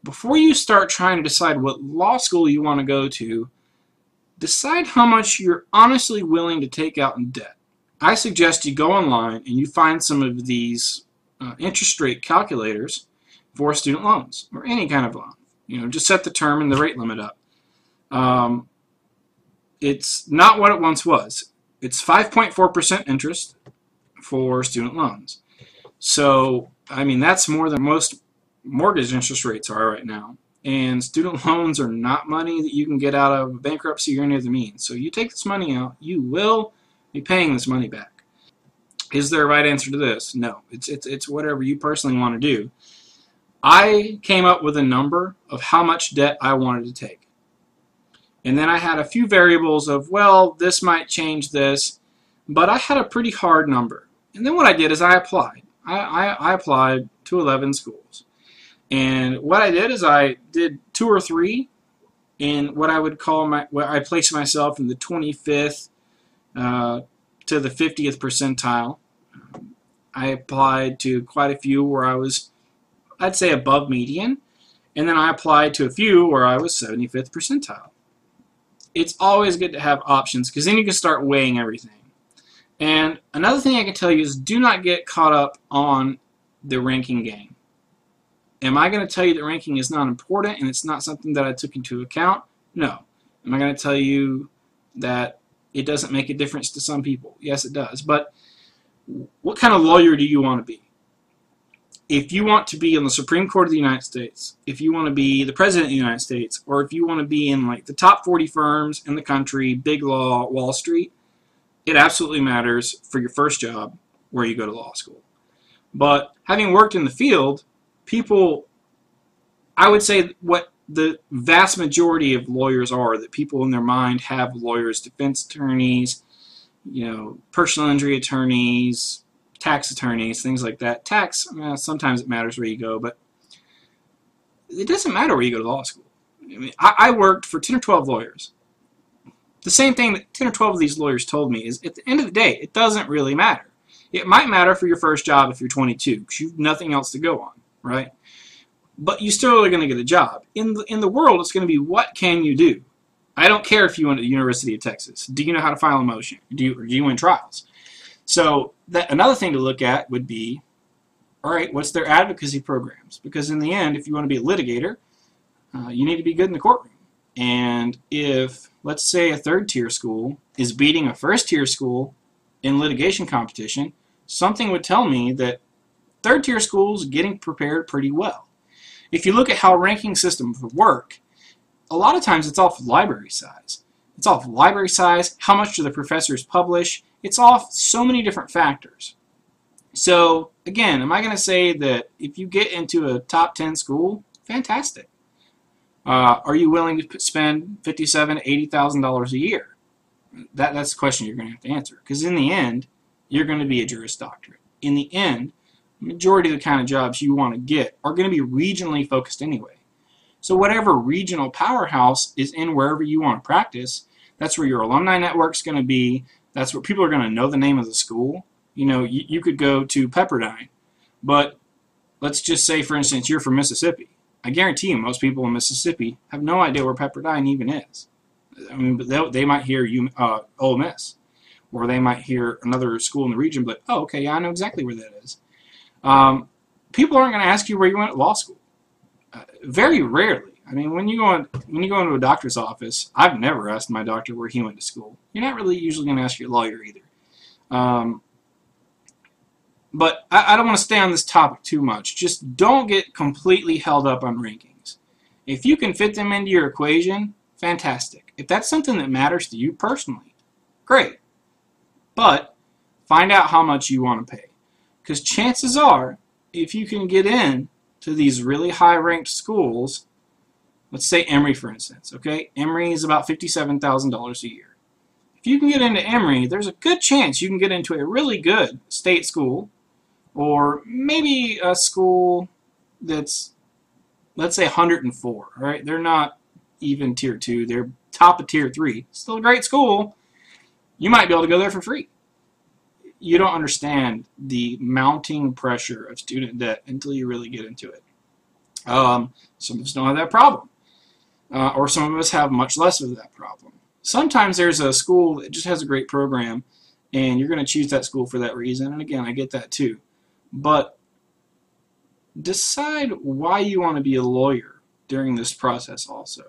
before you start trying to decide what law school you want to go to, decide how much you're honestly willing to take out in debt. I suggest you go online and you find some of these interest rate calculators for student loans or any kind of loan. Just set the term and the rate limit up. It's not what it once was. It's 5.4% interest for student loans. So, I mean, that's more than most mortgage interest rates are right now. And student loans are not money that you can get out of bankruptcy or any other means. So you take this money out, you will be paying this money back. Is there a right answer to this? No. It's whatever you personally want to do. I came up with a number of how much debt I wanted to take. And then I had a few variables of, well, this might change this, but I had a pretty hard number. And then what I did is I applied. I applied to 11 schools. And what I did is I did 2 or 3 in what I would call where I placed myself in the 25th to the 50th percentile. I applied to quite a few where I was, I'd say, above median. And then I applied to a few where I was 75th percentile. It's always good to have options because then you can start weighing everything. And another thing I can tell you is do not get caught up on the ranking game. Am I going to tell you that ranking is not important and it's not something that I took into account? No. Am I going to tell you that it doesn't make a difference to some people? Yes, it does. But what kind of lawyer do you want to be? If you want to be on the Supreme Court of the United States, if you want to be the President of the United States, or if you want to be in like the top 40 firms in the country, big law, Wall Street, it absolutely matters for your first job where you go to law school. But having worked in the field, people, I would say what the vast majority of lawyers are, that people in their mind have lawyers, defense attorneys, personal injury attorneys, tax attorneys, things like that. Tax, sometimes it matters where you go, but it doesn't matter where you go to law school. I worked for 10 or 12 lawyers. The same thing that 10 or 12 of these lawyers told me is at the end of the day, it doesn't really matter. It might matter for your first job if you're 22 because you have nothing else to go on, right? But you still are going to get a job. In the world, it's going to be what can you do? I don't care if you went to the University of Texas. Do you know how to file a motion? Do you win trials? So another thing to look at would be, all right, what's their advocacy programs? Because in the end, if you want to be a litigator, you need to be good in the courtroom. And if, let's say, a third-tier school is beating a first-tier school in litigation competition, something would tell me that third-tier schools are getting prepared pretty well. If you look at how ranking systems work, a lot of times it's off library size. It's off library size, how much do the professors publish. It's off so many different factors. So, again, am I going to say that if you get into a top 10 school, fantastic. Are you willing to spend $57,000 to $80,000 a year? That's the question you're going to have to answer. Because in the end, you're going to be a Juris Doctorate. In the end, the majority of the kind of jobs you want to get are going to be regionally focused anyway. So whatever regional powerhouse is in wherever you want to practice, that's where your alumni network's going to be. That's where people are going to know the name of the school. You could go to Pepperdine, but let's just say, for instance, you're from Mississippi. I guarantee you most people in Mississippi have no idea where Pepperdine even is. I mean, but they might hear Ole Miss, or they might hear another school in the region, but, oh, okay, yeah, I know exactly where that is. People aren't going to ask you where you went to law school. Very rarely. I mean, when you go into a doctor's office, I've never asked my doctor where he went to school. You're not really usually going to ask your lawyer either. But I don't want to stay on this topic too much. Just don't get completely held up on rankings. If you can fit them into your equation, fantastic. If that's something that matters to you personally, great. But find out how much you want to pay. Because chances are, if you can get in to these really high-ranked schools, let's say Emory, for instance, okay? Emory is about $57,000 a year. If you can get into Emory, there's a good chance you can get into a really good state school, or maybe a school that's, let's say, 104, right? They're not even Tier 2. They're top of Tier 3. Still a great school. You might be able to go there for free. You don't understand the mounting pressure of student debt until you really get into it. Some of us don't have that problem, or some of us have much less of that problem. Sometimes there's a school that just has a great program, and you're going to choose that school for that reason. And again, I get that too. But decide why you want to be a lawyer during this process also.